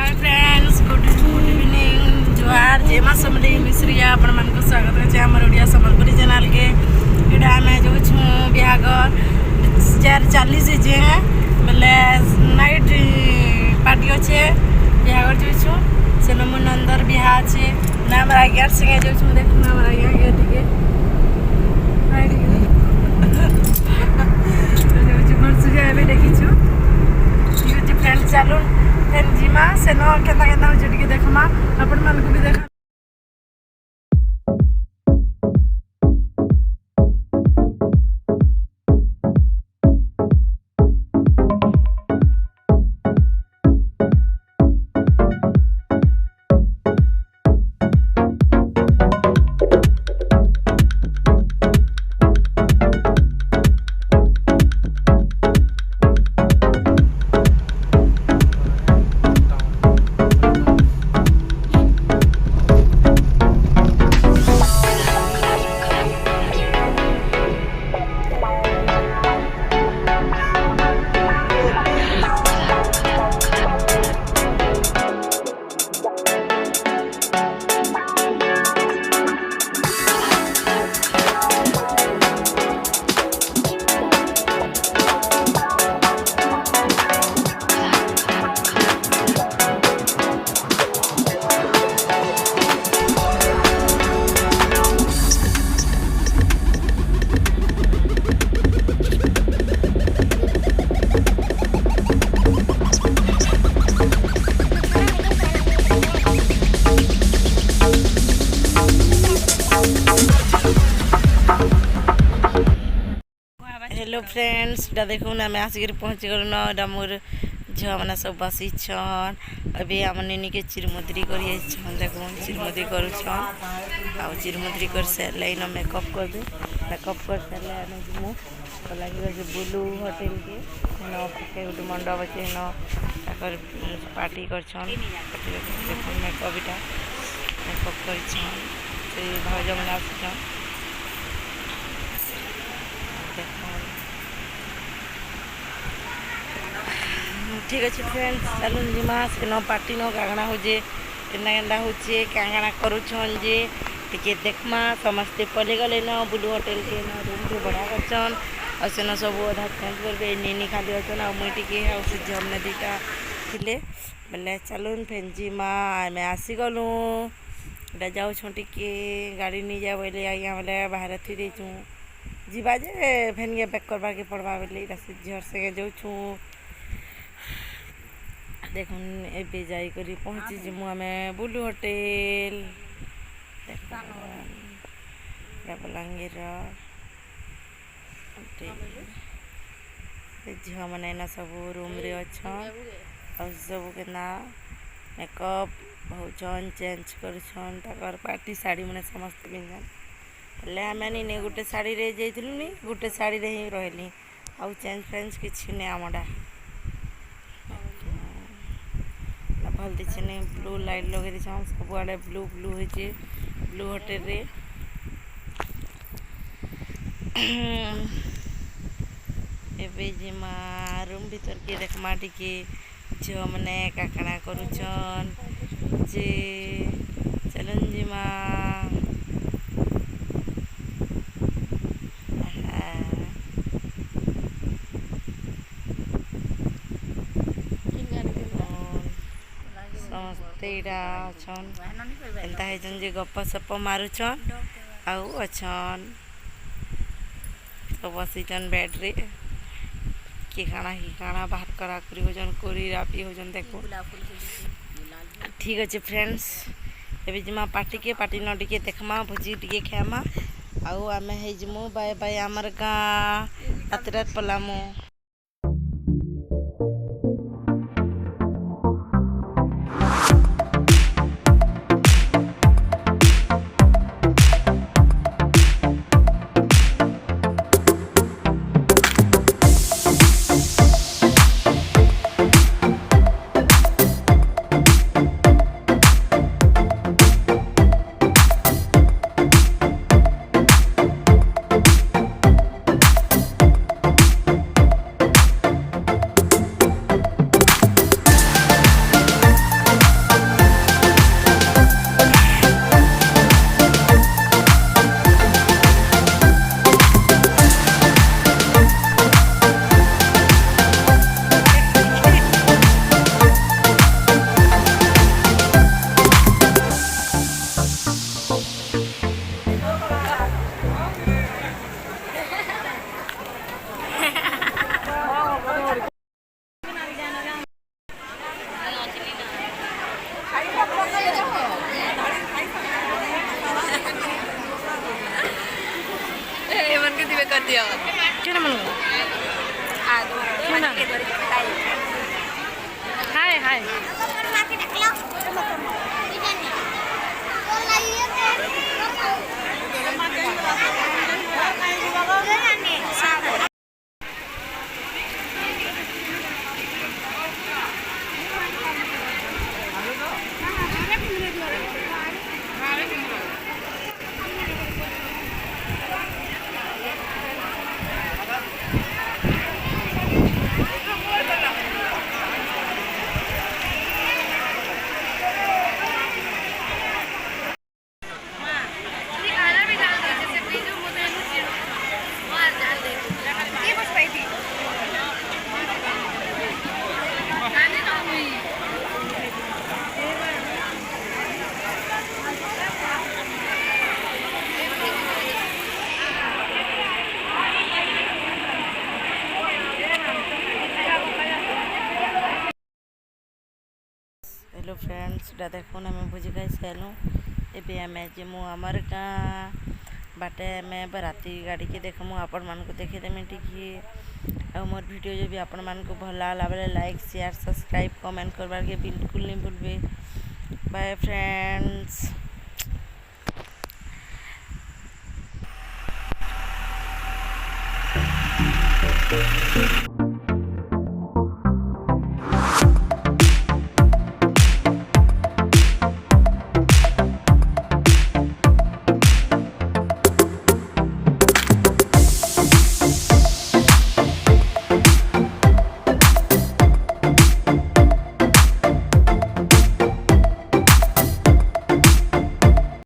Hi friends good evening जुआर जय माँ समली मिश्रिया आपण मान स्वागत अच्छे आम ओडिया संबलपुरी चैनल के इटा आम जो बिहागर 4:40 जे बोले नाइट पार्टी अच्छे बिहागर जो से मन अंदर बिहा अच्छे ना हमारा आज्ञा संगे जो देखो ना हमारा आज्ञा ये टिके घर सुझा देखी फ्रेंड चलू फेन जीमा से केन्ता हो देखमा आपण मान को भी देखा। हेलो फ्रेंड्स इटा देखो ना मैं आसिक पहुँची गल ना मोर झील मैंने सब बसी छन अभी आम निनी के चिरमुद्री कर देखो चिरमुद्री कर चिरमुद्री कर सारे इन मेकअप करबे मेकअप कर सारे आम जीमु लगे बुलू होटेल के पके गोटे मंडप अच्छे न पार्टी कर मेकअप इटा मेकअप कर भाज मैंने आस ठीक अच्छे फ्रेंड्स चलून जीमा से न पार्टी न कागणा हो केन्ना होचे कागणा करुछन जे टिके देखमा समस्ते पले गले न बुलू होटेल के न रूम के बढ़िया करछन और से न सब अधा चेंज करबे निनी खाली अछन आ मुई टिके आ से झमने दीटा थिले बोले चलून फेन जीमा आमे आसी गलु एटा जाऊ छोटी के गाड़ी नहीं जा बोले आज्ञा बोले बाहर थी देछु जीवा जे फेन के पैक करबा के पड़बा बोले से झर से जाऊ देखुन एबे जाई करी पहुँची जिमु आमे बुलू होटेल बलांगीर झील मैंने ना सब रूम रे अच्छन और सब के ना मेकअप होचन चेंज करछन तकर पार्टी साड़ी मैंने समस्त पिंधन हेल्ले आमे नी गोटे साड़ी रे जाइथिलु नी गोटे साड़ी रे ही रहली आउ चेंज फेंज किछि नै आमडा भल दिखे नहीं ब्लू लाइट लगे दी सब आड़े ब्लू ब्लू होचे ब्लू होटेल रे एबे जिमा रूम भीतर के देखमा टिके झील मैंने काकणा करुछन जे चलन जिमा समस्ते इटा अच्छन एंता है जे गप सप मारुछन आउ अच्छन सब बसीचन बेड रे कि खाना बाहर करा करी होजन कोरी रापी होजन देखो ठीक अच्छे फ्रेंड्स एबे जिमा पार्टी के पार्टी न टिके देखमा भोजी टिके खामा आउ आमे हे जिमु बाय बाय आमर गाँ रात पलामु। एमन के दिवे कर दिया কেন মনে mana high high hello friends এটা দেখুন আমি ভোজি খাই সাইলু ଏବେ ଆମେ ଯିମୁ ଆମର ଗାଁ ବାଟେ ଆମେ ଏବେ ରାତି ଗାଡ଼ିକି ଦେଖମୁ ଆପଣମାନଙ୍କୁ ଦେଖେଇଦେମି ଟିକେ ଆଉ ମୋର ଭିଡ଼ିଓ ଯଦି ଆପଣମାନଙ୍କୁ ଭଲ ଲାଗଲା ବେଲେ ଲାଇକ୍ ସେୟାର ସବସ୍କ୍ରାଇବ୍ କମେଣ୍ଟ କରବାରକେ ବିଲକୁଲ नहीं भूलबे बाय फ्रेंड्स